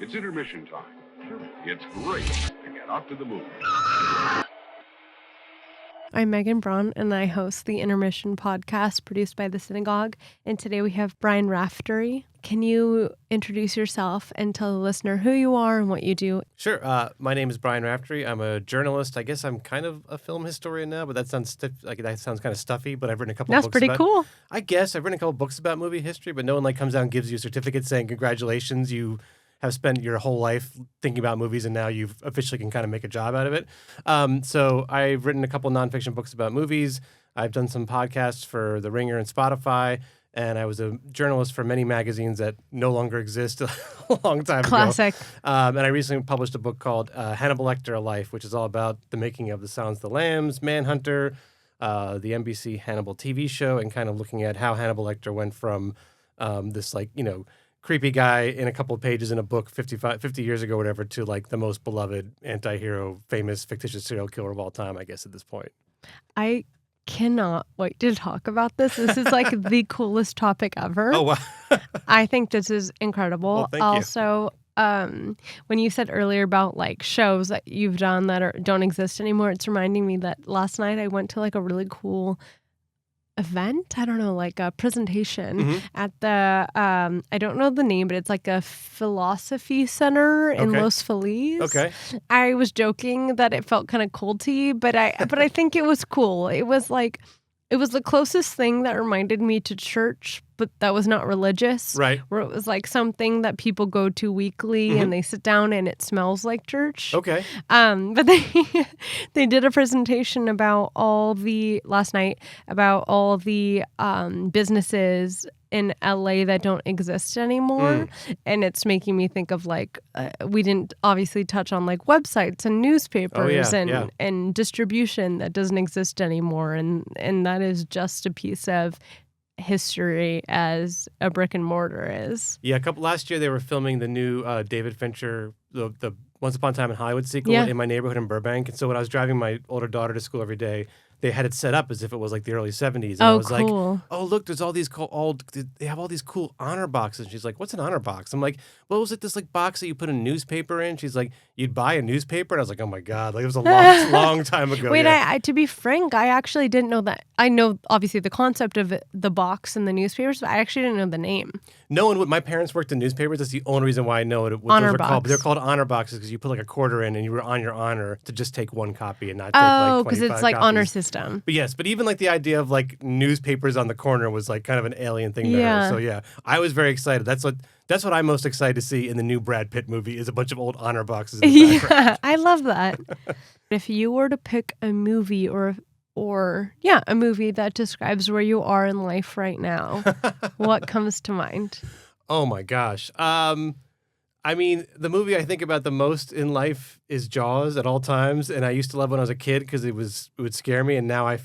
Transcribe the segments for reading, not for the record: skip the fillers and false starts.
It's intermission time. It's great to get out to the movies. I'm Megan Braun, and I host the Intermission podcast produced by the Synagogue. And today we have Brian Raftery. Can you introduce yourself and tell the listener who you are and what you do? Sure. My name is Brian Raftery. I'm a journalist. I guess I'm kind of a film historian now, but that sounds kind of stuffy. But I've written a couple That's books. pretty cool. I guess I've written a couple books about movie history, but no one comes out and gives you a certificate saying congratulations, you have spent your whole life thinking about movies, and now you officially can kind of make a job out of it. So I've written a couple nonfiction books about movies. I've done some podcasts for The Ringer and Spotify, and I was a journalist for many magazines that no longer exist a long time Classic. ago. And I recently published a book called Hannibal, Lecter, A Life, which is all about the making of The Silence of the Lambs, Manhunter, the NBC Hannibal TV show, and kind of looking at how Hannibal Lecter went from this creepy guy in a couple of pages in a book 50 years ago, whatever, to the most beloved anti-hero, famous, fictitious serial killer of all time, I guess, at this point. I cannot wait to talk about this. This is the coolest topic ever. Oh, wow. I think this is incredible. Well, thank you. Also, when you said earlier about shows that you've done that don't exist anymore, it's reminding me that last night I went to a really cool event. I don't know, a presentation at the, I don't know the name, but it's a philosophy center in Los Feliz. Okay. I was joking that it felt kind of culty, but I think it was cool. It was the closest thing that reminded me to church, but that was not religious. Right. Where it was something that people go to weekly and they sit down and it smells like church. Okay. But they did a presentation about last night about all the businesses in LA that don't exist anymore. And it's making me think of we didn't obviously touch on websites and newspapers and distribution that doesn't exist anymore. And that is just a piece of history as a brick and mortar is. Yeah, last year they were filming the new David Fincher, the Once Upon a Time in Hollywood sequel in my neighborhood in Burbank. And so when I was driving my older daughter to school every day, they had it set up as if it was the early 70s. And I was cool. oh, look, there's all these they have all these cool honor boxes. And she's like, what's an honor box? I'm like, well, was it this box that you put a newspaper in? She's like, you'd buy a newspaper? And I was like, oh my God, it was a long time ago. Wait, yeah. I to be frank, I actually didn't know that. I know obviously the concept of the box and the newspapers, but I actually didn't know the name. No one would. My parents worked in newspapers. That's the only reason why I know what honor those are box. called. But they're called honor boxes because you put a quarter in and you were on your honor to just take one copy and not take 25 because it's copies. honor system. But yes, but even the idea of newspapers on the corner was kind of an alien thing to her. So yeah, I was very excited. That's what I'm most excited to see in the new Brad Pitt movie is a bunch of old honor boxes in the background. I love that. If you were to pick a movie a movie that describes where you are in life right now, what comes to mind? Oh my gosh. I mean, the movie I think about the most in life is Jaws at all times, and I used to love when I was a kid because it would scare me, and now I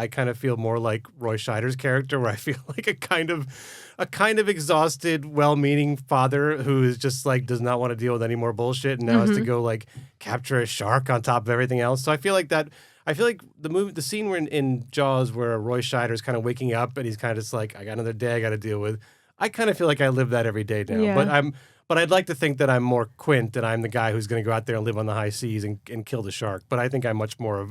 kind of feel more like Roy Scheider's character, where I feel like a kind of exhausted, well-meaning father who is just does not want to deal with any more bullshit, and now has to go capture a shark on top of everything else. So I feel like the scene where in Jaws where Roy Scheider is kind of waking up and he's kind of just I got another day I got to deal with. I kind of feel like I live that every day now, Yeah. But I'd like to think that I'm more Quint and I'm the guy who's going to go out there and live on the high seas and kill the shark. But I think I'm much more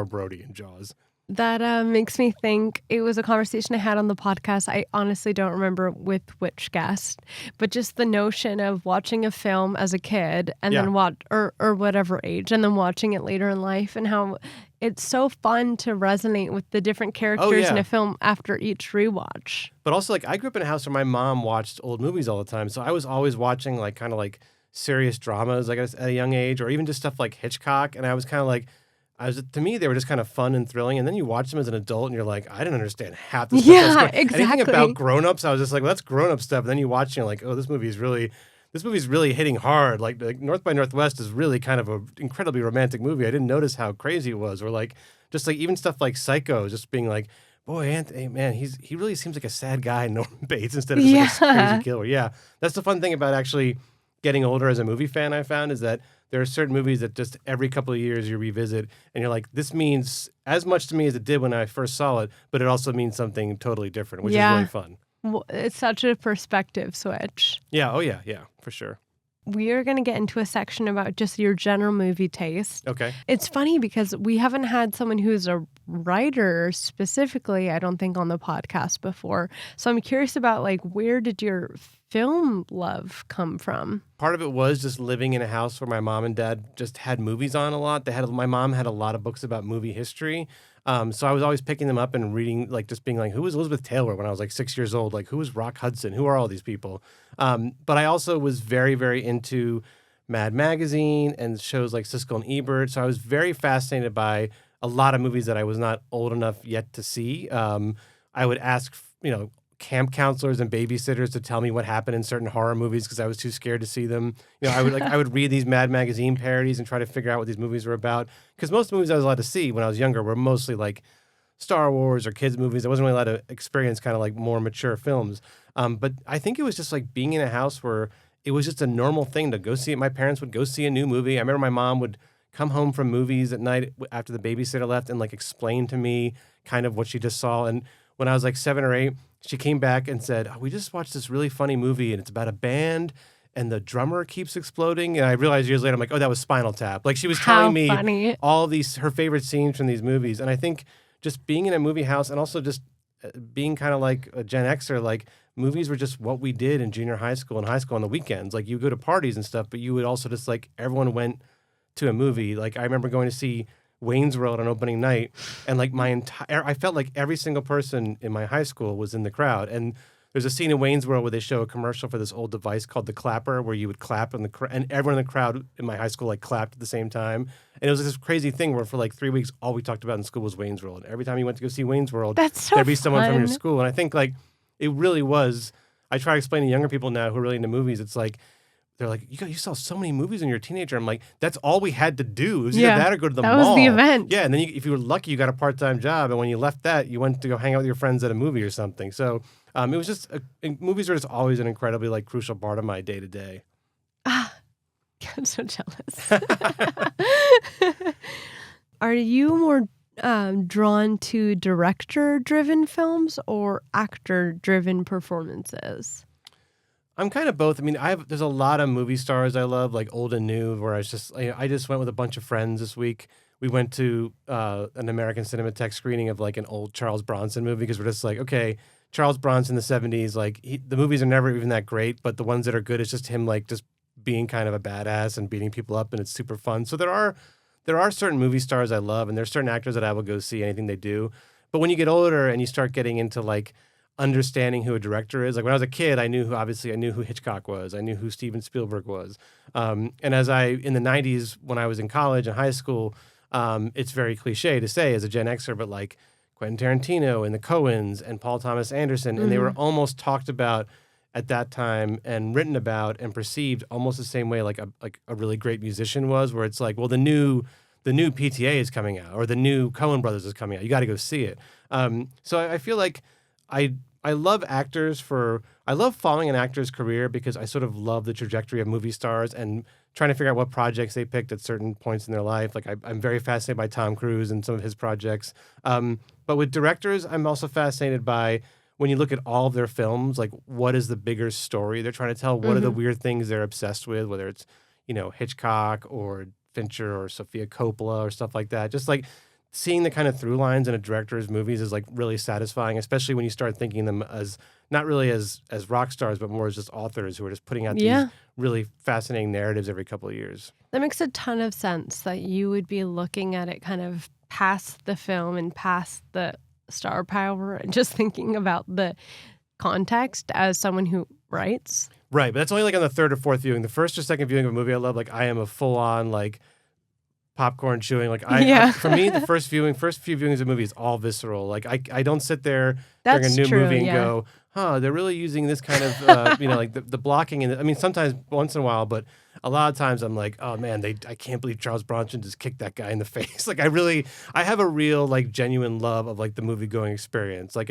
Brody in Jaws. That makes me think it was a conversation I had on the podcast. I honestly don't remember with which guest, but just the notion of watching a film as a kid and then or whatever age, and then watching it later in life, and how it's so fun to resonate with the different characters in a film after each rewatch. But also, I grew up in a house where my mom watched old movies all the time, so I was always watching serious dramas, I guess, at a young age, or even just stuff like Hitchcock, and I was kind of to me, they were just kind of fun and thrilling. And then you watch them as an adult and you're like, I didn't understand half the stuff. Yeah, exactly. Anything about grown-ups, I was just like, well, that's grown-up stuff. And then you watch and you're like, oh, this movie's really hitting hard. Like North by Northwest is really kind of an incredibly romantic movie. I didn't notice how crazy it was. Or just even stuff like Psycho, just being like, boy, Anthony, man, he really seems like a sad guy, Norman Bates, instead of just a crazy killer. Yeah, that's the fun thing about actually getting older as a movie fan, I found, is that there are certain movies that just every couple of years you revisit and you're like, this means as much to me as it did when I first saw it, but it also means something totally different, which is really fun. It's such a perspective switch. Yeah. Oh, yeah. Yeah, for sure. we are going to get into a section about just your general movie taste. Okay. It's funny because we haven't had someone who's a writer specifically, I don't think, on the podcast before. So I'm curious about like, where did your film love come from? Part of it was just living in a house where my mom and dad just had movies on a lot. My mom had a lot of books about movie history. So I was always picking them up and reading, like just being like, who was Elizabeth Taylor when I was like 6 years old? Like, who was Rock Hudson? Who are all these people? But I also was very, very into Mad Magazine and shows like Siskel and Ebert. So I was very fascinated by a lot of movies that I was not old enough yet to see. I would ask, camp counselors and babysitters to tell me what happened in certain horror movies because I was too scared to see them. I would read these Mad Magazine parodies and try to figure out what these movies were about. Because most movies I was allowed to see when I was younger were mostly like Star Wars or kids movies. I wasn't really allowed to experience kind of like more mature films. But I think it was just like being in a house where it was just a normal thing to go see it. My parents would go see a new movie. I remember my mom would come home from movies at night after the babysitter left and like explain to me kind of what she just saw. And when I was like 7 or 8, she came back and said, we just watched this really funny movie and it's about a band and the drummer keeps exploding. And I realized years later, I'm like, oh, that was Spinal Tap. Like she was telling me funny. all these, her favorite scenes from these movies. And I think just being in a movie house and also just being kind of like a Gen Xer, like movies were just what we did in junior high school and high school on the weekends. Like you go to parties and stuff, but you would also just like, everyone went to a movie. Like I remember going to see Wayne's World on opening night, and like I felt like every single person in my high school was in the crowd. And there's a scene in Wayne's World where they show a commercial for this old device called the clapper, where you would clap and everyone in the crowd in my high school like clapped at the same time. And it was this crazy thing where for like 3 weeks, all we talked about in school was Wayne's World. And every time you went to go see Wayne's World, there'd be someone from your school. And I think like it really was. I try to explain to younger people now who are really into movies. It's like, they're like, you saw so many movies when you were a teenager. I'm like, that's all we had to do. It was either that or go to the mall. That was the event. Yeah, and then if you were lucky, you got a part-time job. And when you left that, you went to go hang out with your friends at a movie or something. So it was just, movies are just always an incredibly like crucial part of my day-to-day. I'm so jealous. Are you more drawn to director-driven films or actor-driven performances? I'm kind of both. I mean, there's a lot of movie stars I love, like old and new, where I just went with a bunch of friends this week. We went to an American Cinematheque screening of like an old Charles Bronson movie because we're just like, okay, Charles Bronson in the 70s, like the movies are never even that great, but the ones that are good, it's just him like just being kind of a badass and beating people up, and it's super fun. So there are certain movie stars I love, and there's certain actors that I will go see anything they do. But when you get older and you start getting into like understanding who a director is. Like when I was a kid, I knew who Hitchcock was. I knew who Steven Spielberg was. And in the 90s, when I was in college and high school, it's very cliche to say as a Gen Xer, but like Quentin Tarantino and the Coens and Paul Thomas Anderson, and they were almost talked about at that time and written about and perceived almost the same way like a really great musician was, where it's like, well, the new PTA is coming out or the new Coen Brothers is coming out. You got to go see it. So I feel like I love I love following an actor's career because I sort of love the trajectory of movie stars and trying to figure out what projects they picked at certain points in their life. Like I'm very fascinated by Tom Cruise and some of his projects. But with directors, I'm also fascinated by when you look at all of their films, like what is the bigger story they're trying to tell? What are the weird things they're obsessed with, whether it's, Hitchcock or Fincher or Sofia Coppola or stuff like that. Just like seeing the kind of through lines in a director's movies is like really satisfying, especially when you start thinking them as not really as rock stars, but more as just authors who are just putting out these really fascinating narratives every couple of years. That makes a ton of sense that you would be looking at it kind of past the film and past the star power and just thinking about the context as someone who writes. Right, but that's only like on the third or fourth viewing. The first or second viewing of a movie I love, like I am a full-on like popcorn chewing. Like for me, the first few viewings of a movie is all visceral. Like I don't sit there during a new movie and go, they're really using this kind of, like the blocking. And I mean, sometimes once in a while, but a lot of times I'm like, oh man, I can't believe Charles Bronson just kicked that guy in the face. Like I have a real like genuine love of like the movie going experience. Like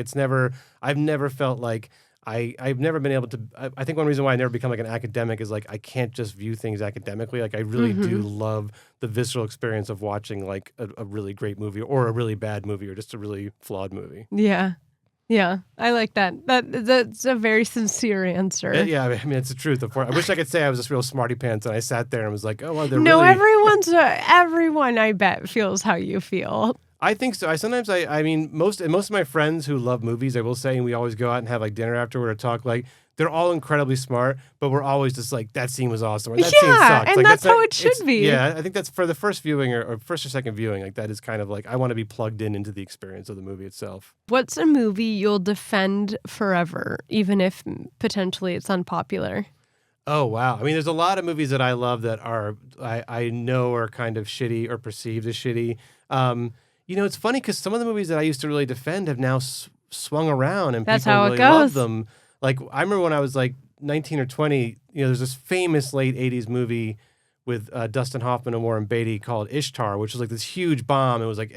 I've never felt like I've never been able to, I think one reason why I never become like an academic is like I can't just view things academically. Like I really do love the visceral experience of watching like a really great movie or a really bad movie or just a really flawed movie. Yeah. Yeah, I like that. That's a very sincere answer. Yeah, I mean, it's the truth. I wish I could say I was this real smarty pants and I sat there and was like, oh, well, they're No, really... everyone I bet feels how you feel. I think so. I mean, most of my friends who love movies, I will say, and we always go out and have like dinner afterward or talk, like, they're all incredibly smart, but we're always just like, that scene was awesome, or that scene sucked. And like, that's how it should be. Yeah, I think that's for the first viewing or first or second viewing, like that is kind of like, I want to be plugged into the experience of the movie itself. What's a movie you'll defend forever, even if potentially it's unpopular? Oh, wow. I mean, there's a lot of movies that I love that I know are kind of shitty or perceived as shitty. It's funny because some of the movies that I used to really defend have now swung around and That's people how it really goes. love them. Like, I remember when I was like 19 or 20, there's this famous late 80s movie with Dustin Hoffman and Warren Beatty called Ishtar, which was like this huge bomb. It was like,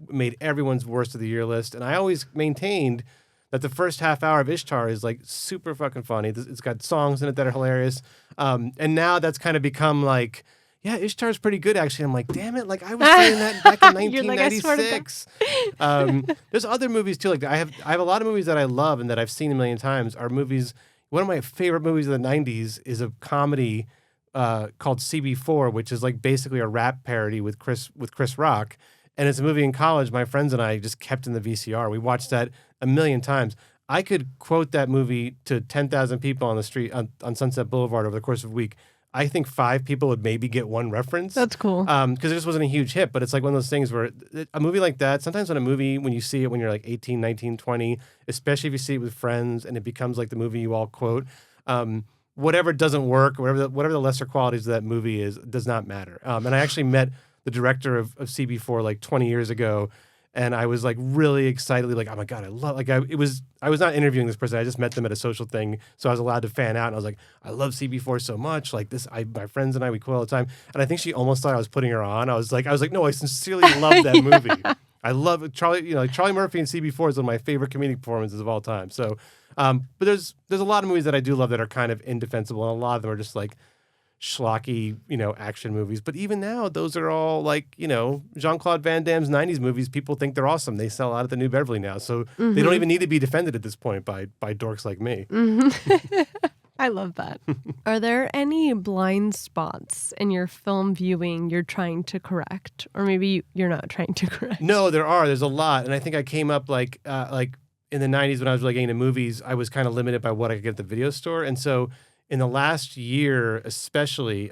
made everyone's worst of the year list. And I always maintained that the first half hour of Ishtar is like super fucking funny. It's got songs in it that are hilarious. And now that's kind of become like, yeah, Ishtar's pretty good, actually. I'm like, damn it, like I was saying that back in You're like, I swear to 1996. There's other movies too. Like I have a lot of movies that I love and that I've seen a million times are movies. One of my favorite movies of the 90s is a comedy called CB4, which is like basically a rap parody with Chris Rock. And it's a movie in college my friends and I just kept in the VCR. We watched that a million times. I could quote that movie to 10,000 people on the street on Sunset Boulevard over the course of a week. I think 5 people would maybe get one reference. That's cool. Because it just wasn't a huge hit, but it's like one of those things where a movie like that, sometimes when you see it when you're like 18, 19, 20, especially if you see it with friends and it becomes like the movie you all quote, whatever doesn't work, whatever the lesser qualities of that movie is, does not matter. And I actually met the director of CB4 like 20 years ago, and I was like really excitedly like, oh my God, I was not interviewing this person. I just met them at a social thing. So I was allowed to fan out. And I was like, I love CB4 so much. Like my friends and I, we quote all the time. And I think she almost thought I was putting her on. I was like, no, I sincerely love that movie. I love Charlie, like Charlie Murphy and CB4 is one of my favorite comedic performances of all time. So, but there's a lot of movies that I do love that are kind of indefensible. And a lot of them are just like schlocky, action movies. But even now, those are all like, Jean-Claude Van Damme's 90s movies. People think they're awesome. They sell out at the New Beverly now. So they don't even need to be defended at this point by dorks like me. I love that. Are there any blind spots in your film viewing you're trying to correct? Or maybe you're not trying to correct? No, there are. There's a lot. And I think I came up like in the 90s when I was really getting into movies, I was kind of limited by what I could get at the video store. And so in the last year, especially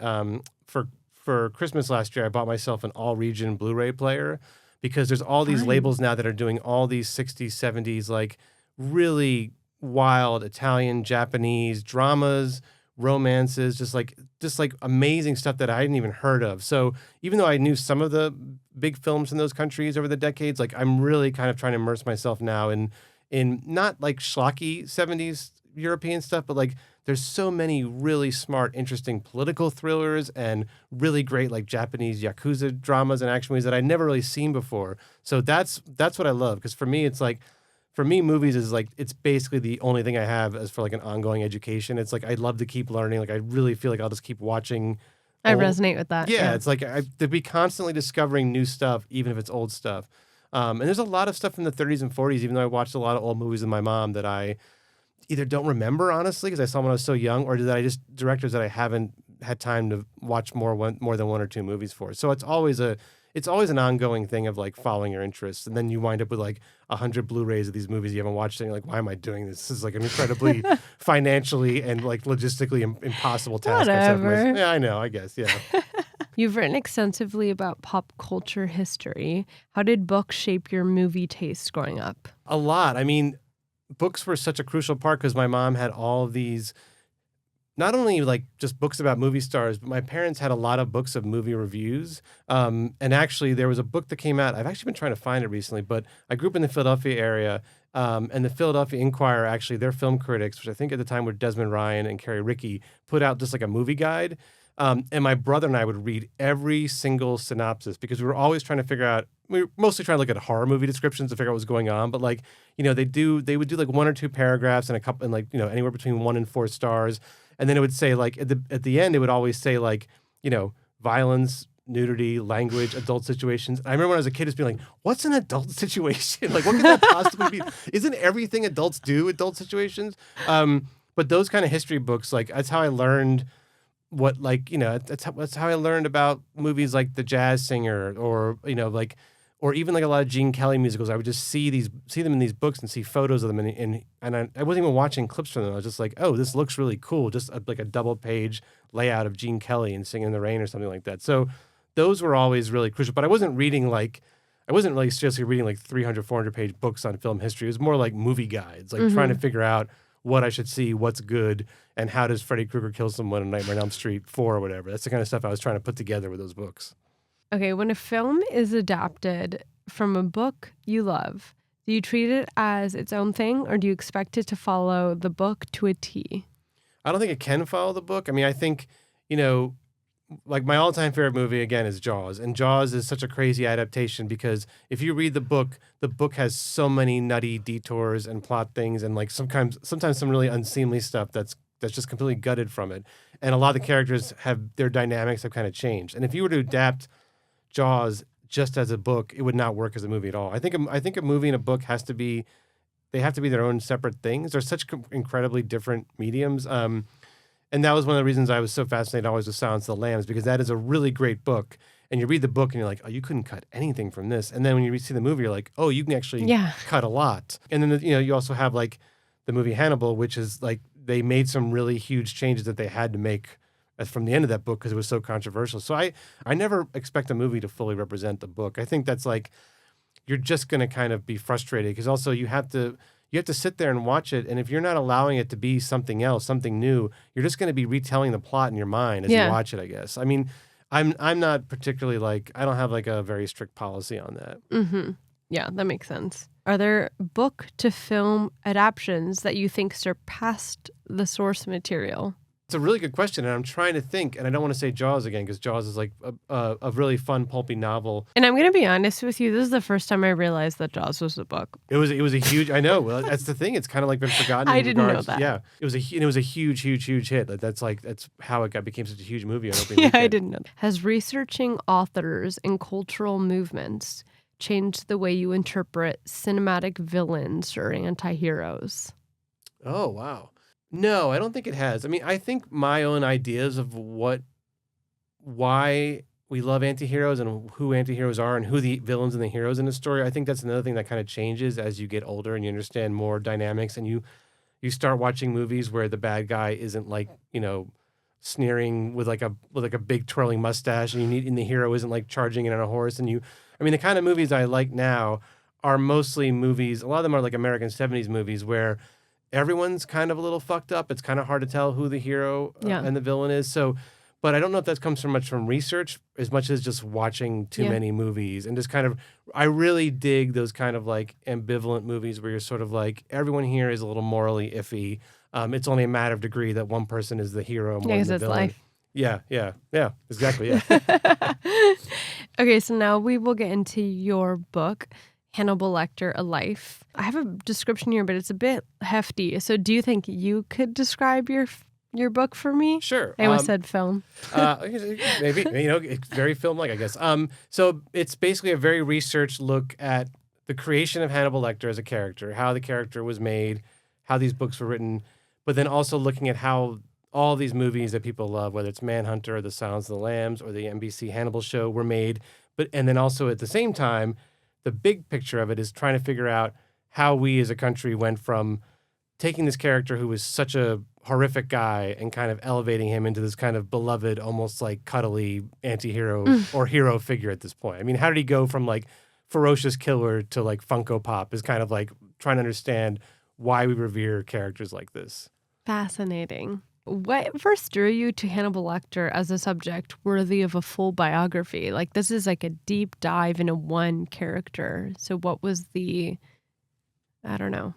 for Christmas last year, I bought myself an all-region Blu-ray player because there's all these labels now that are doing all these 60s, 70s, like really wild Italian, Japanese dramas, romances, just like amazing stuff that I hadn't even heard of. So even though I knew some of the big films in those countries over the decades, like I'm really kind of trying to immerse myself now in not like schlocky 70s European stuff, but like there's so many really smart, interesting political thrillers and really great like Japanese Yakuza dramas and action movies that I'd never really seen before. So that's what I love. Because for me, movies is like, it's basically the only thing I have as for like an ongoing education. It's like, I'd love to keep learning. Like, I really feel like I'll just keep watching. I resonate with that. Yeah. It's like, to be constantly discovering new stuff, even if it's old stuff. And there's a lot of stuff from the 30s and 40s, even though I watched a lot of old movies with my mom that I either don't remember, honestly, because I saw them when I was so young, or that I just, directors that I haven't had time to watch more than 1 or 2 movies for. So it's always an ongoing thing of like following your interests. And then you wind up with like 100 Blu-rays of these movies you haven't watched and you're like, why am I doing this? This is like an incredibly financially and like logistically impossible task. Whatever. Yeah, I know, I guess, yeah. You've written extensively about pop culture history. How did books shape your movie taste growing up? A lot. I mean, books were such a crucial part because my mom had all of these, not only like just books about movie stars, but my parents had a lot of books of movie reviews. And actually there was a book that came out. I've actually been trying to find it recently, but I grew up in the Philadelphia area. And the Philadelphia Inquirer, actually their film critics, which I think at the time were Desmond Ryan and Carrie Rickey, put out just like a movie guide. And my brother and I would read every single synopsis because we were always trying to figure out, we were mostly trying to look at horror movie descriptions to figure out what was going on. But like, they would do like 1 or 2 paragraphs and a couple, and like, anywhere between 1 and 4 stars. And then it would say like at the end, it would always say like, violence nudity, language, adult situations. I remember when I was a kid just being like, what's an adult situation? Like, what could that possibly be? Isn't everything adults do adult situations? But those kind of history books, like, that's how I learned what, like, that's how I learned about movies like The Jazz Singer, or, like, or even like a lot of Gene Kelly musicals. I would just see them in these books and see photos of them, and I wasn't even watching clips from them. I was just like, oh, this looks really cool. Just like a double page layout of Gene Kelly and Singing in the Rain or something like that. So those were always really crucial. But I wasn't really seriously reading like 300, 400 page books on film history. It was more like movie guides, like trying to figure out what I should see, what's good, and how does Freddy Krueger kill someone in Nightmare on Elm Street 4 or whatever. That's the kind of stuff I was trying to put together with those books. Okay, when a film is adapted from a book you love, do you treat it as its own thing, or do you expect it to follow the book to a T? I don't think it can follow the book. I mean, I think, like my all-time favorite movie, again, is Jaws. And Jaws is such a crazy adaptation because if you read the book has so many nutty detours and plot things and like sometimes some really unseemly stuff that's just completely gutted from it. And a lot of the characters their dynamics have kind of changed. And if you were to adapt Jaws just as a book, it would not work as a movie at all. I think a movie and a book have to be their own separate things. They're such incredibly different mediums. And that was one of the reasons I was so fascinated always with Silence of the Lambs, because that is a really great book. And you read the book and you're like, oh, you couldn't cut anything from this. And then when you see the movie, you're like, oh, you can actually cut a lot. And then, you also have like the movie Hannibal, which is like they made some really huge changes that they had to make from the end of that book because it was so controversial. So I never expect a movie to fully represent the book. I think that's like, you're just going to kind of be frustrated because also you have to sit there and watch it. And if you're not allowing it to be something else, something new, you're just going to be retelling the plot in your mind as you watch it, I guess. I mean, I'm not particularly like, I don't have like a very strict policy on that. Mm-hmm. Yeah, that makes sense. Are there book to film adaptions that you think surpassed the source material? It's a really good question, and I'm trying to think, and I don't want to say Jaws again, because Jaws is like a really fun, pulpy novel. And I'm going to be honest with you, this is the first time I realized that Jaws was a book. It was a huge, I know, well, that's the thing, it's kind of like been forgotten. I didn't know that. Yeah, it was a huge hit. That's how it became such a huge movie on opening Yeah, weekend. I didn't know that. Has researching authors and cultural movements changed the way you interpret cinematic villains or anti-heroes? Oh, wow. No, I don't think it has. I mean, I think my own ideas of why we love anti-heroes and who anti-heroes are and who the villains and the heroes in the story, I think that's another thing that kind of changes as you get older and you understand more dynamics and you start watching movies where the bad guy isn't like, sneering with like a big twirling mustache and the hero isn't like charging in on a horse. And the kind of movies I like now are mostly movies, a lot of them are like American 70s movies where everyone's kind of a little fucked up. It's kind of hard to tell who the hero and the villain is. So, but I don't know if that comes from research as much as just watching too many movies and just kind of, I really dig those kind of like ambivalent movies where you're sort of like, everyone here is a little morally iffy. It's only a matter of degree that one person is the hero more than the villain. Life. Yeah, exactly, yeah. Okay, so now we will get into your book, Hannibal Lecter, A Life. I have a description here, but it's a bit hefty. So do you think you could describe your book for me? Sure. I almost said film. Maybe, it's very film-like, I guess. So it's basically a very researched look at the creation of Hannibal Lecter as a character, how the character was made, how these books were written, but then also looking at how all these movies that people love, whether it's Manhunter or The Silence of the Lambs or the NBC Hannibal show, were made. And then also at the same time, the big picture of it is trying to figure out how we as a country went from taking this character who was such a horrific guy and kind of elevating him into this kind of beloved, almost like cuddly anti-hero or hero figure at this point. I mean, how did he go from like ferocious killer to like Funko Pop is kind of like trying to understand why we revere characters like this. Fascinating. What first drew you to Hannibal Lecter as a subject worthy of a full biography? Like, this is like a deep dive into one character. So what was the,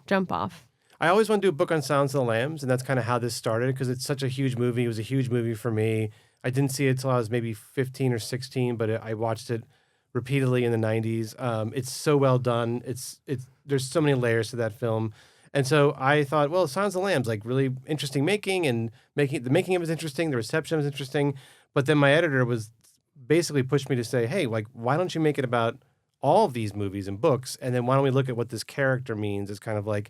jump off? I always want to do a book on Silence of the Lambs, and that's kind of how this started because it's such a huge movie. It was a huge movie for me. I didn't see it until I was maybe 15 or 16, but I watched it repeatedly in the 90s. It's so well done. There's so many layers to that film. And so I thought, well, Silence of the Lambs, like really interesting the making of it was interesting, the reception was interesting. But then my editor was basically pushed me to say, hey, like, why don't you make it about all of these movies and books? And then why don't we look at what this character means? It's kind of like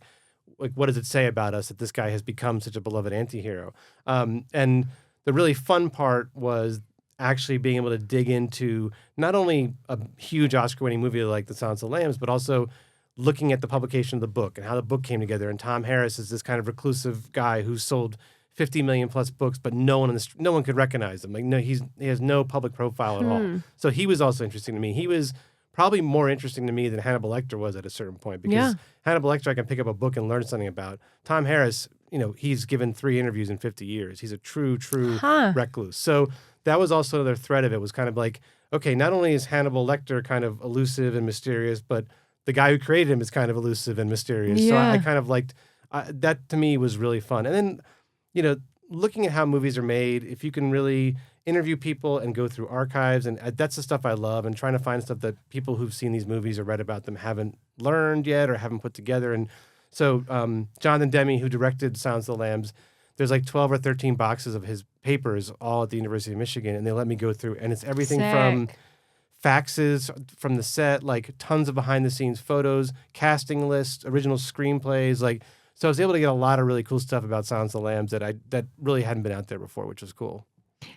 what does it say about us that this guy has become such a beloved antihero? And the really fun part was actually being able to dig into not only a huge Oscar-winning movie like The Silence of the Lambs, but also looking at the publication of the book and how the book came together. And Tom Harris is this kind of reclusive guy who sold 50 million plus books, but no one could recognize him. Like, no, he has no public profile at all. So he was also interesting to me. He was probably more interesting to me than Hannibal Lecter was at a certain point, because Hannibal Lecter, I can pick up a book and learn something about. Tom Harris, he's given 3 interviews in 50 years. He's a true recluse. So that was also another thread of it, was kind of like, okay, not only is Hannibal Lecter kind of elusive and mysterious, but the guy who created him is kind of elusive and mysterious. So I kind of liked that. To me was really fun. And then, looking at how movies are made, if you can really interview people and go through archives, and that's the stuff I love, and trying to find stuff that people who've seen these movies or read about them haven't learned yet or haven't put together. And so Jonathan Demme, who directed Silence of the Lambs, there's like 12 or 13 boxes of his papers all at the University of Michigan, and they let me go through, and it's everything from faxes from the set, like tons of behind-the-scenes photos, casting lists, original screenplays, like. So I was able to get a lot of really cool stuff about Silence of the Lambs that really hadn't been out there before, which was cool.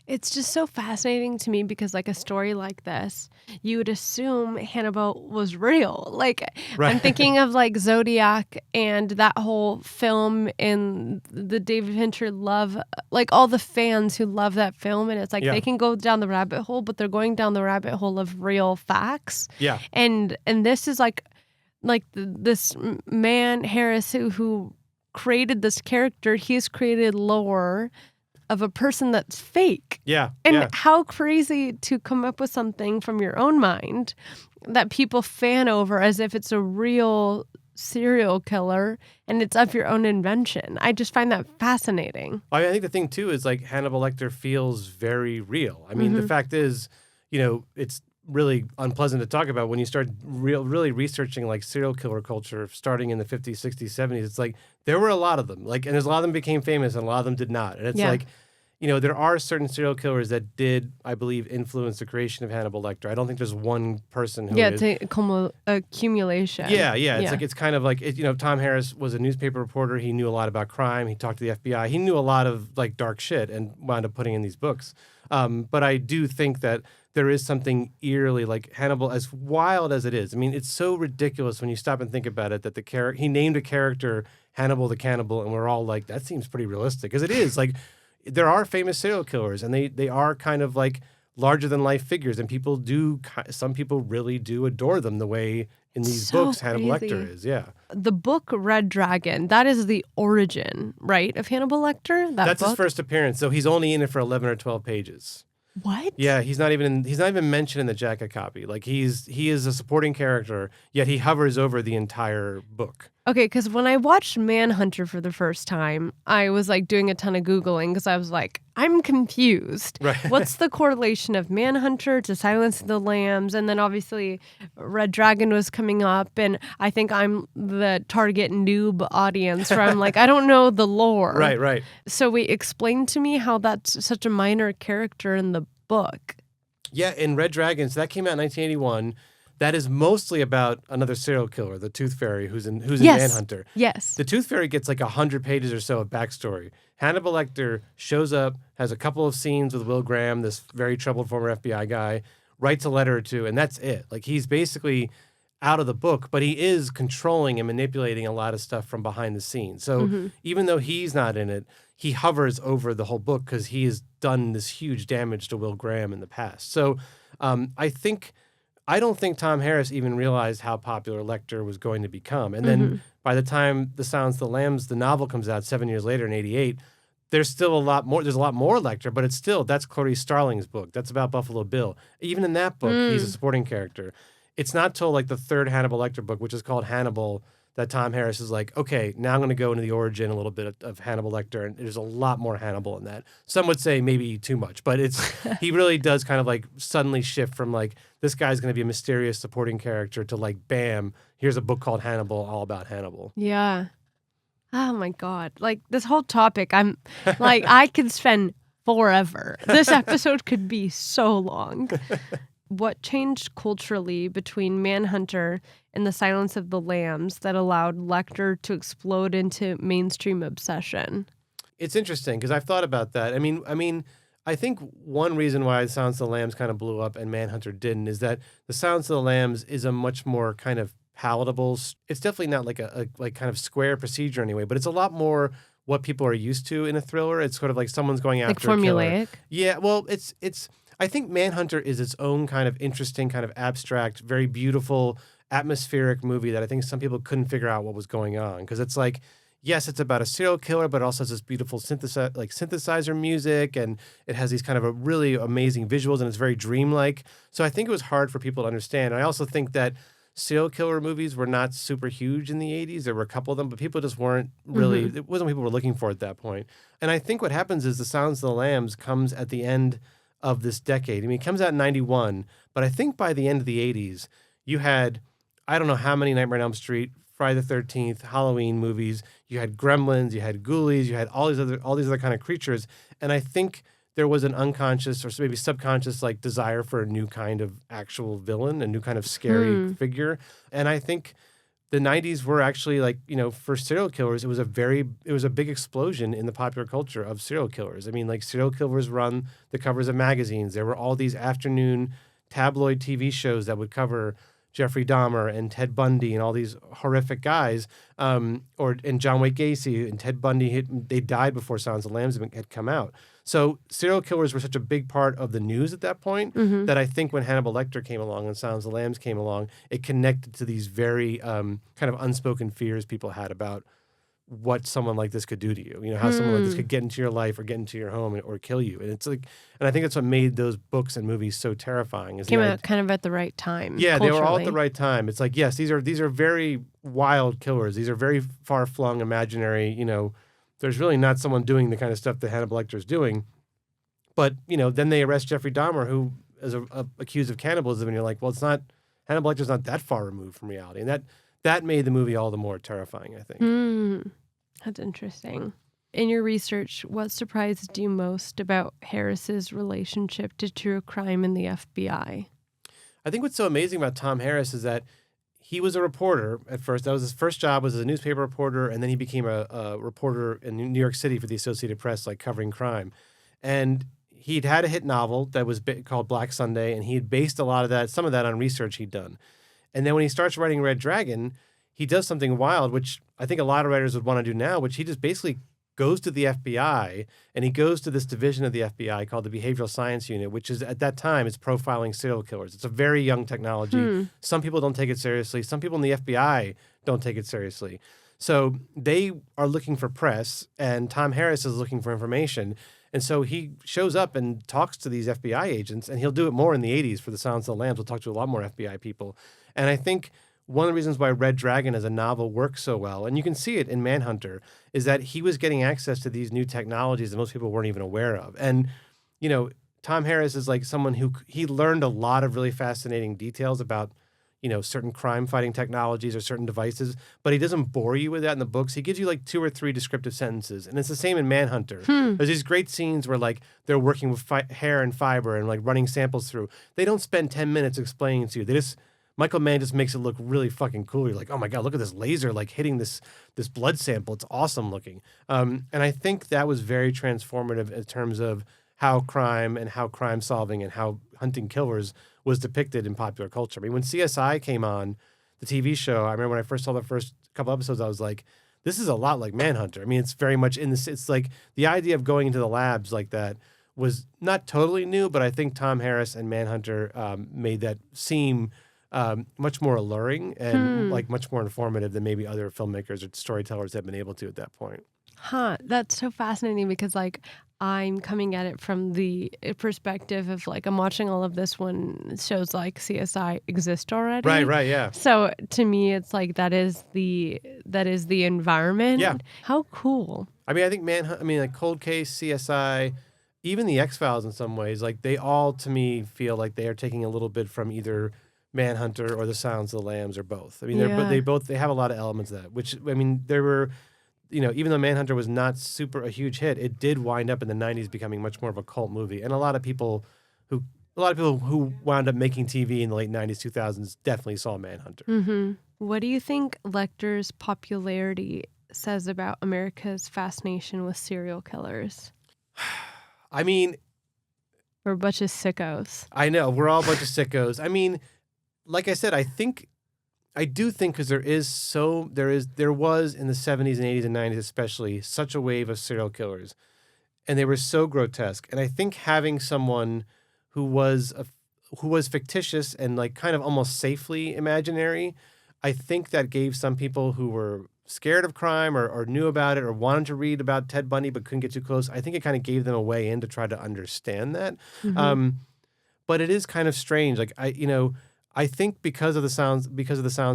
It's just so fascinating to me because, like, a story like this, you would assume Hannibal was real. Like, I'm thinking of, like, Zodiac and that whole film and the David Fincher love, like, all the fans who love that film. And it's like they can go down the rabbit hole, but they're going down the rabbit hole of real facts. Yeah. And this is like this man, Harris, who created this character, he's created lore of a person that's fake. Yeah. And how crazy to come up with something from your own mind that people fan over as if it's a real serial killer and it's of your own invention. I just find that fascinating. I think the thing, too, is like Hannibal Lecter feels very real. I mean, the fact is, it's really unpleasant to talk about when you start really researching like serial killer culture starting in the 50s, 60s, 70s. It's like there were a lot of them, like, and there's a lot of them became famous and a lot of them did not. And it's like, there are certain serial killers that did, I believe, influence the creation of Hannibal Lecter. I don't think there's one person who it's accumulation. Yeah. It's like, it's kind of like, Tom Harris was a newspaper reporter. He knew a lot about crime. He talked to the FBI. He knew a lot of like dark shit and wound up putting in these books. But I do think that there is something eerily like Hannibal, as wild as it is. I mean, it's so ridiculous when you stop and think about it that he named a character Hannibal the Cannibal, and we're all like, that seems pretty realistic, because it is. Like, there are famous serial killers, and they are kind of like larger than life figures, and some people really do adore them the way in these books Hannibal Lecter is. Yeah. The book Red Dragon, that is the origin, right, of Hannibal Lecter? That's his first appearance, so he's only in it for 11 or 12 pages. What? Yeah, he's not even mentioned in the jacket copy. Like, he is a supporting character, yet he hovers over the entire book. Okay, because when I watched Manhunter for the first time, I was like doing a ton of Googling because I was like, I'm confused. Right. What's the correlation of Manhunter to Silence of the Lambs? And then obviously Red Dragon was coming up, and I think I'm the target noob audience where I'm like, I don't know the lore. Right. So explain to me how that's such a minor character in the book. Yeah, in Red Dragon, so that came out in 1981. That is mostly about another serial killer, the Tooth Fairy, who's in Manhunter. Yes. The Tooth Fairy gets like 100 pages or so of backstory. Hannibal Lecter shows up, has a couple of scenes with Will Graham, this very troubled former FBI guy, writes a letter or two, and that's it. Like, he's basically out of the book, but he is controlling and manipulating a lot of stuff from behind the scenes. So even though he's not in it, he hovers over the whole book because he has done this huge damage to Will Graham in the past. So I don't think Tom Harris even realized how popular Lecter was going to become. And then by the time The Silence of the Lambs, the novel comes out 7 years later in 88, there's still a lot more. There's a lot more Lecter, but that's Clarice Starling's book. That's about Buffalo Bill. Even in that book, he's a supporting character. It's not till like the third Hannibal Lecter book, which is called Hannibal, that Tom Harris is like, okay, now I'm going to go into the origin a little bit of Hannibal Lecter, and there's a lot more Hannibal in that. Some would say maybe too much, but he really does kind of like suddenly shift from like, this guy's going to be a mysterious supporting character to like, bam, here's a book called Hannibal, all about Hannibal. Yeah. Oh my God. Like, this whole topic, I'm like, I could spend forever. This episode could be so long. What changed culturally between Manhunter and The Silence of the Lambs that allowed Lecter to explode into mainstream obsession? It's interesting because I've thought about that. I mean, I think one reason why The Silence of the Lambs kind of blew up and Manhunter didn't is that The Silence of the Lambs is a much more kind of palatable. It's definitely not like a like kind of square procedure anyway, but it's a lot more what people are used to in a thriller. It's sort of like someone's going after Like a killer. formulaic? Yeah, well, it's. I think Manhunter is its own kind of interesting, kind of abstract, very beautiful, atmospheric movie that I think some people couldn't figure out what was going on because it's like, yes, it's about a serial killer, but also has this beautiful synthesizer music, and it has these kind of a really amazing visuals, and it's very dreamlike. So I think it was hard for people to understand. I also think that serial killer movies were not super huge in the 80s. There were a couple of them, but people just weren't really, it wasn't what people were looking for at that point. And I think what happens is The Silence of the Lambs comes at the end of this decade. I mean, it comes out in 91, but I think by the end of the 80s, you had, I don't know how many Nightmare on Elm Street, Friday the 13th, Halloween movies, you had Gremlins, you had Ghoulies, you had all these other kind of creatures. And I think there was an unconscious or maybe subconscious like desire for a new kind of actual villain, a new kind of scary figure. And I think the 90s were actually like, for serial killers, it was a big explosion in the popular culture of serial killers. I mean, like serial killers run the covers of magazines. There were all these afternoon tabloid TV shows that would cover Jeffrey Dahmer and Ted Bundy and all these horrific guys, and John Wayne Gacy and Ted Bundy, they died before Silence of the Lambs had come out. So serial killers were such a big part of the news at that point that I think when Hannibal Lecter came along and Silence of the Lambs came along, it connected to these very kind of unspoken fears people had about what someone like this could do to you. How someone like this could get into your life or get into your home or kill you. And it's like, and I think that's what made those books and movies so terrifying. Came out kind of at the right time. Yeah, culturally. they were all at the right time. It's like, yes, these are very wild killers. These are very far flung, imaginary. There's really not someone doing the kind of stuff that Hannibal Lecter is doing. But then they arrest Jeffrey Dahmer, who is accused of cannibalism, and you're like, well, it's not. Hannibal Lecter's not that far removed from reality, and that made the movie all the more terrifying, I think. That's interesting. In your research, what surprised you most about Harris's relationship to true crime and the FBI? I think what's so amazing about Tom Harris is that he was a reporter at first. That was his first job, was as a newspaper reporter, and then he became a reporter in New York City for the Associated Press, like covering crime. And he'd had a hit novel that was called Black Sunday, and he had based some of that on research he'd done. And then when he starts writing Red Dragon, he does something wild, which I think a lot of writers would want to do now, which he just basically goes to the FBI, and he goes to this division of the FBI called the Behavioral Science Unit, which is at that time is profiling serial killers. It's a very young technology. Some people don't take it seriously. Some people in the FBI don't take it seriously. So they are looking for press, and Tom Harris is looking for information. And so he shows up and talks to these FBI agents, and he'll do it more in the 80s for The Silence of the Lambs. We'll talk to a lot more FBI people. And I think one of the reasons why Red Dragon as a novel works so well, and you can see it in Manhunter, is that he was getting access to these new technologies that most people weren't even aware of. And, Tom Harris is like someone who he learned a lot of really fascinating details about, certain crime-fighting technologies or certain devices, but he doesn't bore you with that in the books. He gives you like 2 or 3 descriptive sentences, and it's the same in Manhunter. There's these great scenes where like they're working with hair and fiber and like running samples through. They don't spend 10 minutes explaining it to you. Michael Mann just makes it look really fucking cool. You're like, oh my God, look at this laser like hitting this blood sample. It's awesome looking. And I think that was very transformative in terms of how crime and how crime solving and how hunting killers was depicted in popular culture. I mean, when CSI came on, the TV show, I remember when I first saw the first couple episodes, I was like, this is a lot like Manhunter. I mean, it's very much it's like the idea of going into the labs like that was not totally new, but I think Tom Harris and Manhunter made that seem much more alluring and like much more informative than maybe other filmmakers or storytellers have been able to at that point. That's so fascinating because like I'm coming at it from the perspective of like I'm watching all of this when shows like CSI exist already. Right, yeah. So to me, it's like that is the environment. Yeah. How cool. I mean, I think like Cold Case, CSI, even the X-Files in some ways, like they all to me feel like they are taking a little bit from either Manhunter or The Silence of the Lambs or both. I mean, they have a lot of elements of that. Which I mean, even though Manhunter was not a huge hit, it did wind up in the 90s becoming much more of a cult movie. And a lot of people who wound up making TV in the late 90s, 2000s definitely saw Manhunter. Mm-hmm. What do you think Lecter's popularity says about America's fascination with serial killers? I mean, we're a bunch of sickos. I know, we're all a bunch of sickos. I mean, like I said, I do think because there was in the 70s and 80s and 90s especially such a wave of serial killers, and they were so grotesque. And I think having someone who was fictitious and like kind of almost safely imaginary, I think that gave some people who were scared of crime or knew about it or wanted to read about Ted Bundy but couldn't get too close, I think it kind of gave them a way in to try to understand that. Mm-hmm. But it is kind of strange. Like I think because of the Sounds of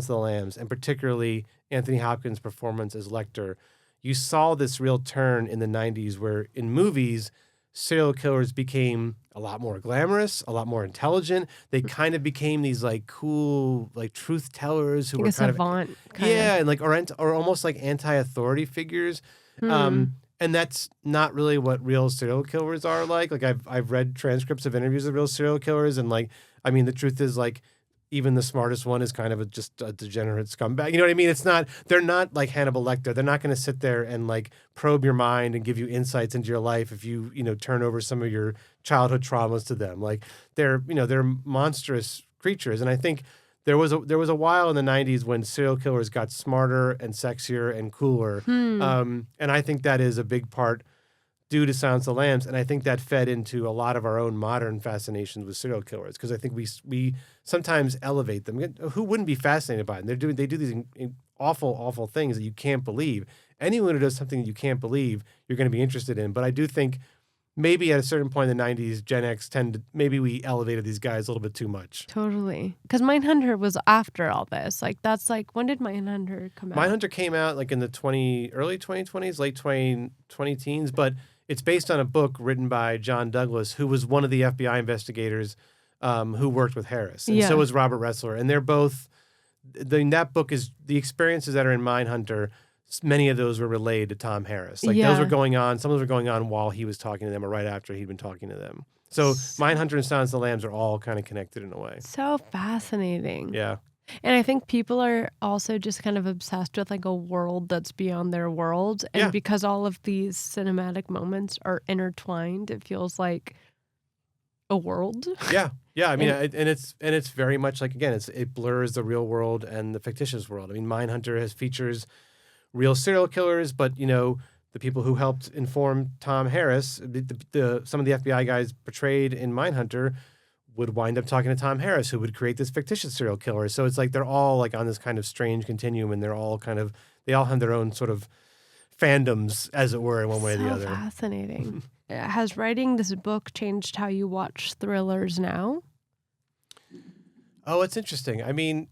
the Lambs, and particularly Anthony Hopkins' performance as Lecter, you saw this real turn in the 90s where in movies, serial killers became a lot more glamorous, a lot more intelligent. They kind of became these like cool, like truth tellers who were kind savant, of and like or almost like anti-authority figures. And that's not really what real serial killers are like. Like I've read transcripts of interviews of real serial killers, and like I mean the truth is like even the smartest one is kind of just a degenerate scumbag. You know what I mean? They're not like Hannibal Lecter. They're not going to sit there and like probe your mind and give you insights into your life if you turn over some of your childhood traumas to them. Like they're monstrous creatures. And I think there was a while in the 90s when serial killers got smarter and sexier and cooler. And I think that is a big part due to Silence of the Lambs, and I think that fed into a lot of our own modern fascinations with serial killers, because I think we sometimes elevate them. Who wouldn't be fascinated by them? They do these awful things that you can't believe. Anyone who does something that you can't believe, you're going to be interested in. But I do think maybe at a certain point in the 90s, Gen X maybe we elevated these guys a little bit too much. Totally. Because Mindhunter was after all this. Like, that's like, when did Mindhunter come out? Mindhunter came out like in the early 2020s, late 20 teens, but it's based on a book written by John Douglas, who was one of the FBI investigators who worked with Harris. And so was Robert Ressler. And they're both, that book is, the experiences that are in Mindhunter, many of those were relayed to Tom Harris. Like those were going on, some of those were going on while he was talking to them or right after he'd been talking to them. So Mindhunter and Silence of the Lambs are all kind of connected in a way. So fascinating. Yeah. And I think people are also just kind of obsessed with like a world that's beyond their world. And because all of these cinematic moments are intertwined, it feels like a world. Yeah. Yeah. I mean, and it's very much like, again, it blurs the real world and the fictitious world. I mean, Mindhunter features real serial killers, but, the people who helped inform Tom Harris, some of the FBI guys portrayed in Mindhunter would wind up talking to Tom Harris, who would create this fictitious serial killer. So it's like they're all like on this kind of strange continuum, and they all have their own sort of fandoms, as it were, in one way or the other. Fascinating. Has writing this book changed how you watch thrillers now? Oh, it's interesting. I mean,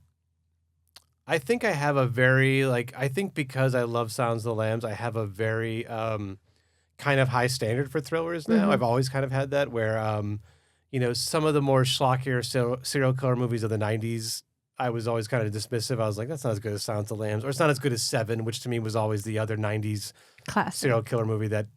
I think I have a very, I think because I love Sounds of the Lambs, I have a very kind of high standard for thrillers now. Mm-hmm. I've always kind of had that where, some of the more schlockier serial killer movies of the 90s, I was always kind of dismissive. I was like, that's not as good as Silence of the Lambs, or it's not as good as Seven, which to me was always the other 90s classic serial killer movie that,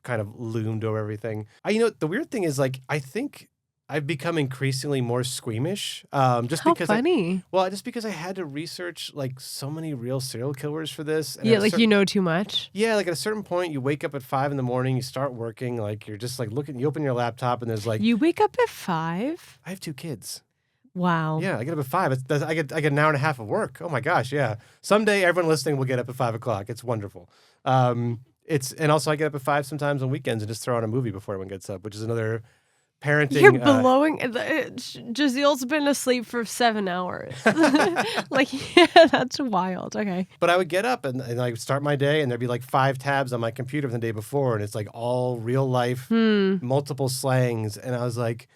kind of loomed over everything. The weird thing is, I think I've become increasingly more squeamish. Just How because funny. Just because I had to research so many real serial killers for this. And you know too much. Yeah, at a certain point, you wake up at 5 a.m, you start working, you're just looking, you open your laptop and there's You wake up at 5? I have 2 kids. Wow. Yeah, I get up at 5. I get an hour and a half of work. Oh my gosh, yeah. Someday everyone listening will get up at 5 o'clock. It's wonderful. And also I get up at 5 sometimes on weekends and just throw on a movie before everyone gets up, which is another parenting. You're blowing. Jaziel's been asleep for 7 hours. That's wild. Okay. But I would get up and I would start my day, and there'd be 5 tabs on my computer from the day before, and it's all real life, multiple slangs. And I was like,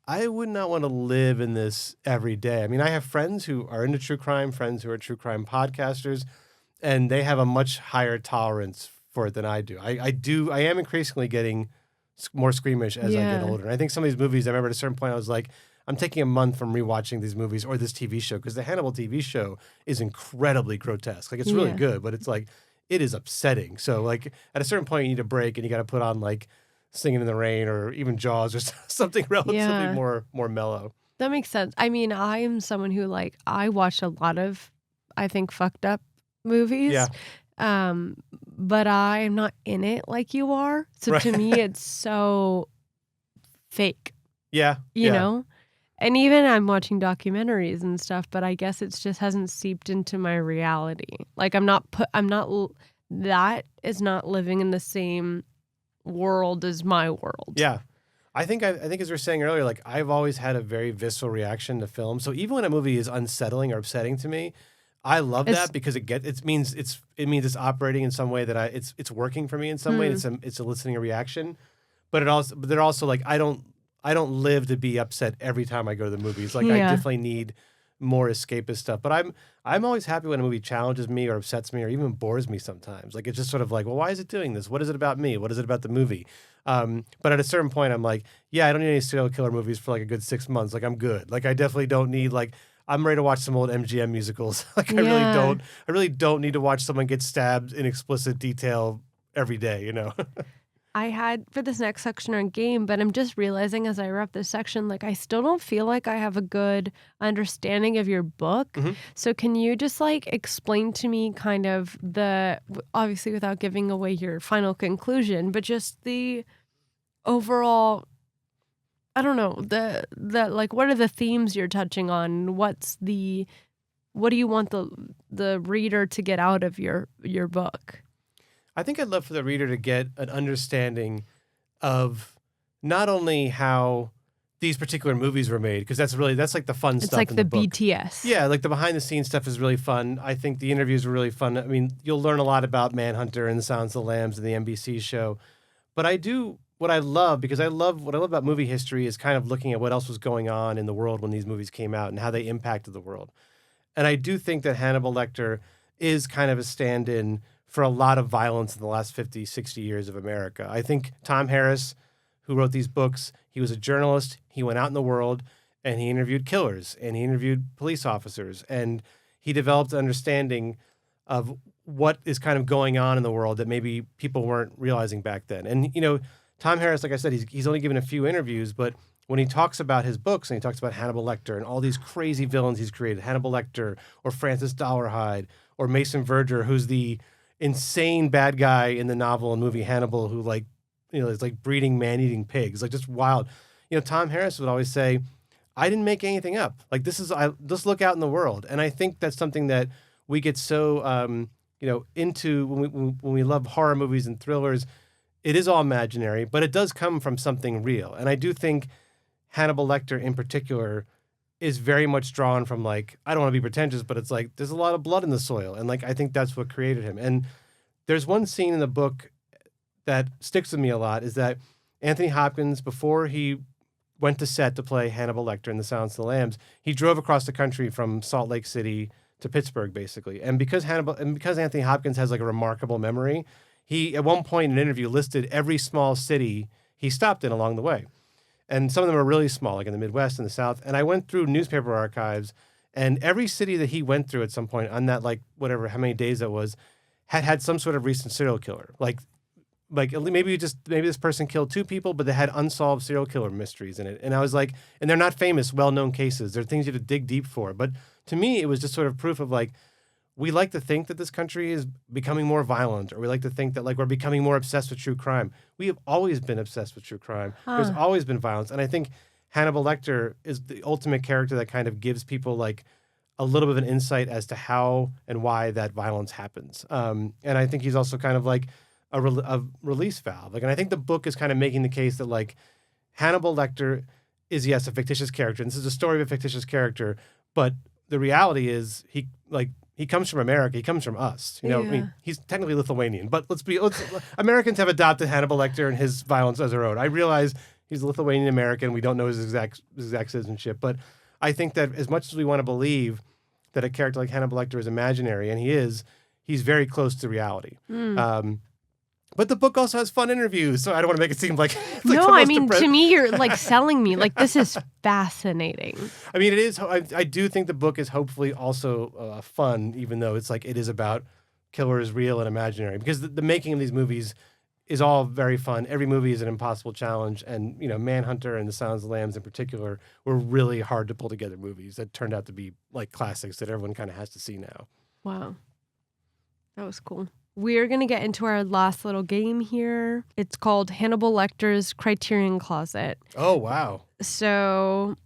I would not want to live in this every day. I mean, I have friends who are into true crime, friends who are true crime podcasters, and they have a much higher tolerance for it than I do. I am increasingly getting more squeamish as I get older. And I think some of these movies, I remember at a certain point, I was like, I'm taking a month from rewatching these movies or this TV show, because the Hannibal TV show is incredibly grotesque. It's really good, but it's it is upsetting. So like at a certain point you need a break and you got to put on like Singing in the Rain or even Jaws or something relatively more mellow. That makes sense. I mean, I am someone who like I watch a lot of I think fucked up movies. Yeah. But I am not in it like you are. So Right. to me it's so fake, Yeah. you know? And even I'm watching documentaries and stuff, but I guess it just hasn't seeped into my reality. Like that is not living in the same world as my world. Yeah. I think as we were saying earlier, like I've always had a very visceral reaction to film. So even when a movie is unsettling or upsetting to me, I love that because it means it's operating in some way that it's working for me in some way. And it's eliciting a reaction, but they're also like I don't live to be upset every time I go to the movies. Like I definitely need more escapist stuff. But I'm always happy when a movie challenges me or upsets me or even bores me sometimes. Like it's just sort of like, well, why is it doing this? What is it about me? What is it about the movie? But at a certain point, I'm like, yeah, I don't need any serial killer movies for like a good 6 months. Like I'm good. Like I definitely don't need like I'm ready to watch some old MGM musicals. Like I really don't need to watch someone get stabbed in explicit detail every day, you know? I had for this next section on game, but I'm just realizing as I wrap this section, like I still don't feel like I have a good understanding of your book. Mm-hmm. So can you just like explain to me kind of obviously without giving away your final conclusion, but just the overall, I don't know, the like what are the themes you're touching on? What do you want the reader to get out of your book? I think I'd love for the reader to get an understanding of not only how these particular movies were made, because that's like the fun stuff. It's like in the book. BTS. Yeah, like the behind the scenes stuff is really fun. I think the interviews were really fun. I mean, you'll learn a lot about Manhunter and the Silence of the Lambs and the NBC show. But what I love about movie history is kind of looking at what else was going on in the world when these movies came out and how they impacted the world. And I do think that Hannibal Lecter is kind of a stand-in for a lot of violence in the last 50, 60 years of America. I think Tom Harris, who wrote these books, he was a journalist. He went out in the world and he interviewed killers and he interviewed police officers and he developed an understanding of what is kind of going on in the world that maybe people weren't realizing back then. And, you know, Tom Harris, like I said, he's only given a few interviews, but when he talks about his books and he talks about Hannibal Lecter and all these crazy villains he's created, Hannibal Lecter or Francis Dolarhyde or Mason Verger, who's the insane bad guy in the novel and movie Hannibal who is like breeding man-eating pigs, like just wild. You know, Tom Harris would always say, I didn't make anything up. Like just look out in the world. And I think that's something that we get so, into when we love horror movies and thrillers. It is all imaginary, but it does come from something real. And I do think Hannibal Lecter in particular is very much drawn from like, I don't want to be pretentious, but it's like there's a lot of blood in the soil. And like I think that's what created him. And there's one scene in the book that sticks with me a lot is that Anthony Hopkins, before he went to set to play Hannibal Lecter in The Silence of the Lambs, he drove across the country from Salt Lake City to Pittsburgh, basically. And because Anthony Hopkins has like a remarkable memory, he at one point in an interview listed every small city he stopped in along the way. And some of them are really small, like in the Midwest and the South. And I went through newspaper archives, and every city that he went through at some point on that, like, whatever, how many days that was, had some sort of recent serial killer. Like maybe this person killed 2 people, but they had unsolved serial killer mysteries in it. And I was like, and they're not famous, well-known cases. They're things you have to dig deep for. But to me, it was just sort of proof of like, we like to think that this country is becoming more violent, or we like to think that like we're becoming more obsessed with true crime. We have always been obsessed with true crime. There's always been violence. And I think Hannibal Lecter is the ultimate character that kind of gives people like a little bit of an insight as to how and why that violence happens. And I think he's also kind of like a release valve. Like, and I think the book is kind of making the case that like Hannibal Lecter is, yes, a fictitious character. And this is a story of a fictitious character, but the reality is he comes from America. He comes from us. You know, I mean, he's technically Lithuanian, but Americans have adopted Hannibal Lecter and his violence as their own. I realize he's a Lithuanian American. We don't know his exact citizenship, but I think that as much as we want to believe that a character like Hannibal Lecter is imaginary, and he's very close to reality. But the book also has fun interviews, so I don't want to make it seem like no. I mean, to me, you're like selling me. Like this is fascinating. I mean, it is. I do think the book is hopefully also fun, even though it's like it is about killer is real and imaginary, because the making of these movies is all very fun. Every movie is an impossible challenge, and Manhunter and The Silence of the Lambs in particular were really hard to pull together movies that turned out to be like classics that everyone kind of has to see now. Wow. That was cool. We're going to get into our last little game here. It's called Hannibal Lecter's Criterion Closet. Oh, wow. So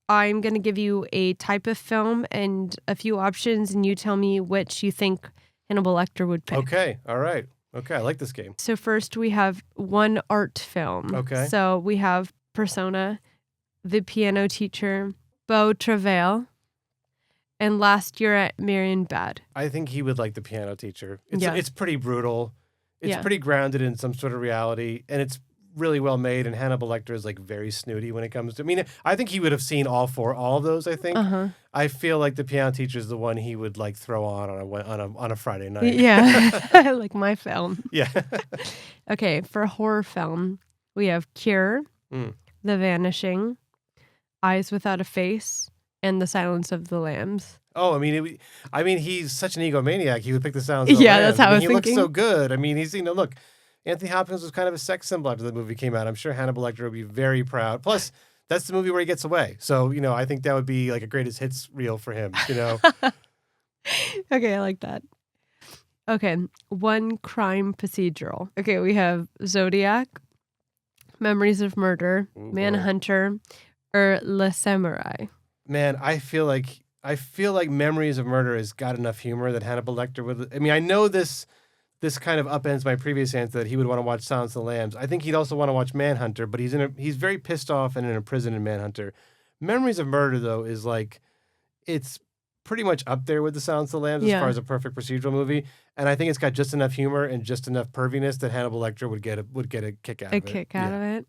I'm going to give you a type of film and a few options, and you tell me which you think Hannibal Lecter would pick. Okay. All right. Okay. I like this game. So first we have one art film. Okay. So we have Persona, The Piano Teacher, Beau Travail, and Last Year at Marienbad. I think he would like The Piano Teacher. It's pretty brutal. It's Yeah. pretty grounded in some sort of reality, and it's really well made. And Hannibal Lecter is like very snooty when it comes to. I mean, I think he would have seen all of those. I think. I feel like The Piano Teacher is the one he would like throw on a Friday night. Yeah, like my film. Yeah. Okay, for horror film, we have Cure, Mm. The Vanishing, Eyes Without a Face, and The Silence of the Lambs. Oh, I mean, he's such an egomaniac. He would pick The Sounds of the Yeah, Lambs. that's how I was He thinking. looks so good. I mean, look, Anthony Hopkins was kind of a sex symbol after the movie came out. I'm sure Hannibal Lecter would be very proud. Plus, that's the movie where he gets away. So, I think that would be like a greatest hits reel for him, Okay, I like that. Okay, one crime procedural. Okay, we have Zodiac, Memories of Murder, Ooh, boy. Manhunter, or Le Samurai. Man, I feel like Memories of Murder has got enough humor that Hannibal Lecter would. I mean, I know this kind of upends my previous answer that he would want to watch Silence of the Lambs. I think he'd also want to watch Manhunter, but he's very pissed off and in a prison in Manhunter. Memories of Murder, though, is like, it's pretty much up there with The Silence of the Lambs as far as a perfect procedural movie. And I think it's got just enough humor and just enough perviness that Hannibal Lecter would get a kick out of it. A kick out of it.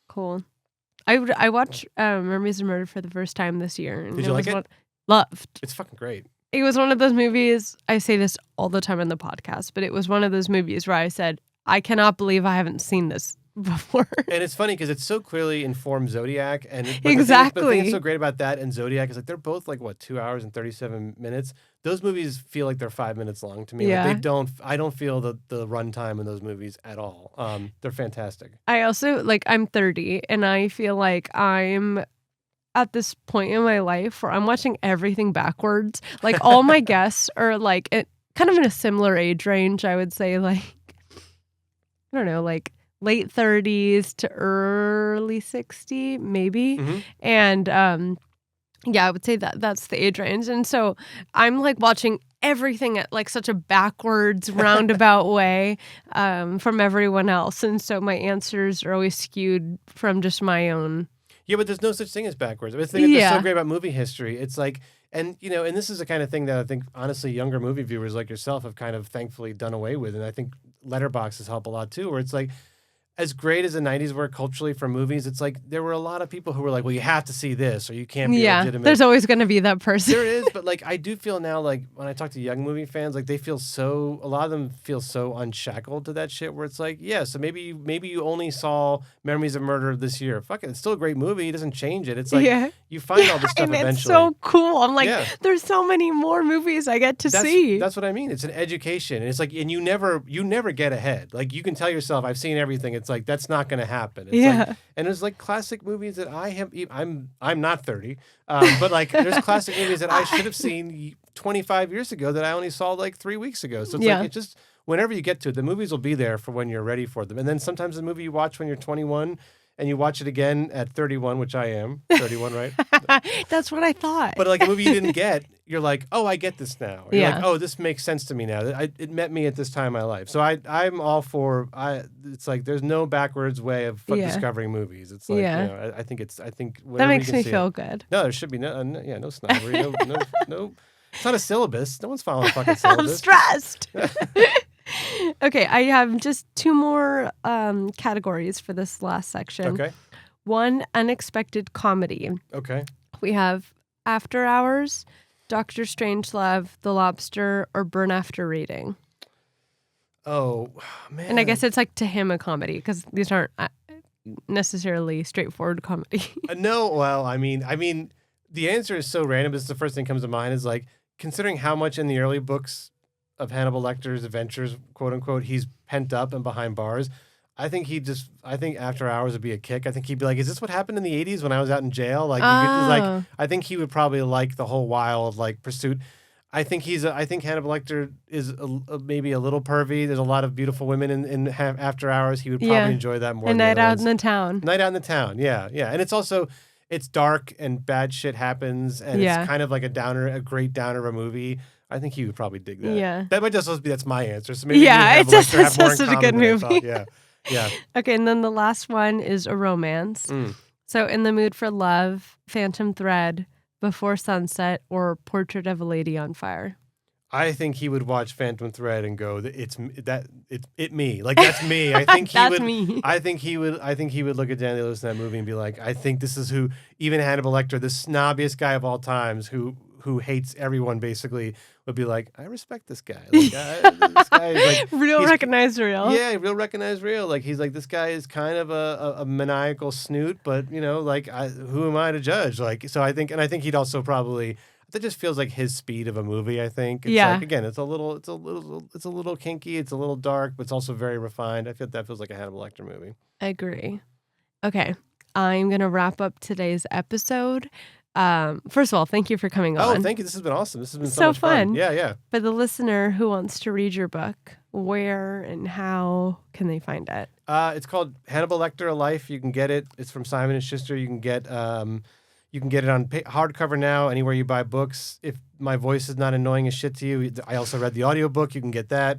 Cool. I watched Memories of Murder for the first time this year. And Did you like it? Loved. It's fucking great. It was one of those movies, I say this all the time in the podcast, but it was one of those movies where I said, I cannot believe I haven't seen this before. And it's funny because it's so clearly informed Zodiac. And Exactly. The thing that's so great about that and Zodiac is like they're both like, 2 hours and 37 minutes. Those movies feel like they're 5 minutes long to me. Yeah. Like I don't feel the runtime in those movies at all. They're fantastic. I also, I'm 30, and I feel like I'm at this point in my life where I'm watching everything backwards. Like, all my guests are, kind of in a similar age range, I would say, I don't know, late 30s to early 60, maybe. Mm-hmm. And, I would say that's the age range. And so I'm, watching everything at, such a backwards, roundabout way from everyone else. And so my answers are always skewed from just my own. Yeah, but there's no such thing as backwards. I mean, the thing that's so great about movie history, it's like, and and this is the kind of thing that I think, honestly, younger movie viewers like yourself have kind of thankfully done away with. And I think letterboxes help a lot too, where it's like, as great as the 90s were culturally for movies, it's like there were a lot of people who were like, well, you have to see this or you can't be legitimate. There's always going to be that person. There is, but I do feel now, when I talk to young movie fans, they feel a lot of them feel so unshackled to that shit where it's like, yeah, so maybe you only saw Memories of Murder this year. Fuck it, it's still a great movie. It doesn't change it. It's like, you find all this stuff and eventually. It's so cool. I'm like, there's so many more movies I get to see. That's what I mean. It's an education. And it's like, and you never get ahead. You can tell yourself, I've seen everything. It's like, that's not going to happen. It's and there's classic movies that I'm not 30, but there's classic movies that I should have seen 25 years ago that I only saw 3 weeks ago. So it's it just, whenever you get to it, the movies will be there for when you're ready for them. And then sometimes the movie you watch when you're 21 and you watch it again at 31, which I am 31, right? That's what I thought. But a movie you didn't get, you're like, oh, I get this now. Or you're like, oh, this makes sense to me now. It met me at this time in my life. So I'm all for. It's like there's no backwards way of discovering movies. It's like I think that makes me feel good. No, there should be no snobbery. no. It's not a syllabus. No one's following a fucking syllabus. I'm stressed. Okay, I have just two more categories for this last section. Okay. One, unexpected comedy. Okay. We have After Hours, Doctor Strangelove, The Lobster, or Burn After Reading. Oh, man. And I guess it's to him a comedy because these aren't necessarily straightforward comedy. No, well, I mean, the answer is so random. It's the first thing that comes to mind is considering how much in the early books of Hannibal Lecter's adventures, quote unquote, he's pent up and behind bars. I think After Hours would be a kick. I think he'd be like, is this what happened in the 80s when I was out in jail? Like, I think he would probably like the whole wild like pursuit. I think Hannibal Lecter is maybe a little pervy. There's a lot of beautiful women in After Hours. He would probably enjoy that more. A night out in the town. Night out in the town. Yeah. And it's dark and bad shit happens, and it's kind of like a great downer of a movie. I think he would probably dig that. Yeah. That might just be that's my answer. So maybe it's just such a good movie. Yeah. Yeah. Okay, and then the last one is a romance. So In the Mood for Love, Phantom Thread, Before Sunset, or Portrait of a Lady on Fire. I think he would watch Phantom Thread and go, it's me. Like, that's me. I think he that's would. Me. I think he would look at Daniel Lewis in that movie and be like, I think this is who, even Hannibal Lecter, the snobbiest guy of all times, who hates everyone, basically, would be like, I respect this guy. Like, this guy is like real recognize real. Yeah, real recognize real. Like, he's like, this guy is kind of a maniacal snoot, but like, who am I to judge? Like, so I think he'd also probably. That just feels like his speed of a movie. I think. It's like, again, it's a little kinky. It's a little dark, but it's also very refined. I feel that feels like a Hannibal Lecter movie. I agree. Okay, I'm gonna wrap up today's episode. First of all, thank you for coming on. Oh, thank you. This has been awesome. This has been so much fun. Yeah. For the listener who wants to read your book, where and how can they find it? It's called Hannibal Lecter: A Life. You can get it. It's from Simon & Schuster. You can get it on hardcover now, anywhere you buy books. If my voice is not annoying as shit to you, I also read the audiobook. You can get that.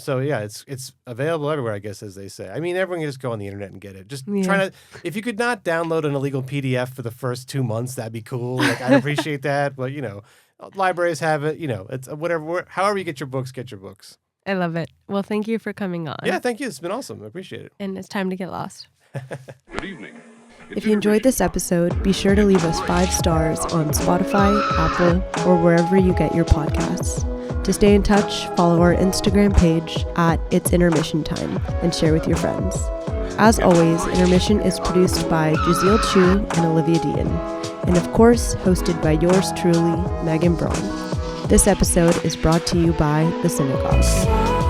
So yeah, it's available everywhere, I guess, as they say. I mean, everyone can just go on the internet and get it. Just if you could not download an illegal PDF for the first 2 months, that'd be cool. Like, I'd appreciate that. But libraries have it. It's whatever. However you get your books, get your books. I love it. Well, thank you for coming on. Yeah, thank you. It's been awesome. I appreciate it. And it's time to get lost. Good evening. If you enjoyed this episode, be sure to leave us 5 stars on Spotify, Apple, or wherever you get your podcasts. To stay in touch, follow our Instagram page at It's Intermission Time and share with your friends. As always, Intermission is produced by Jazeel Chu and Olivia Dean, and of course, hosted by yours truly, Megan Braun. This episode is brought to you by The Synagogue.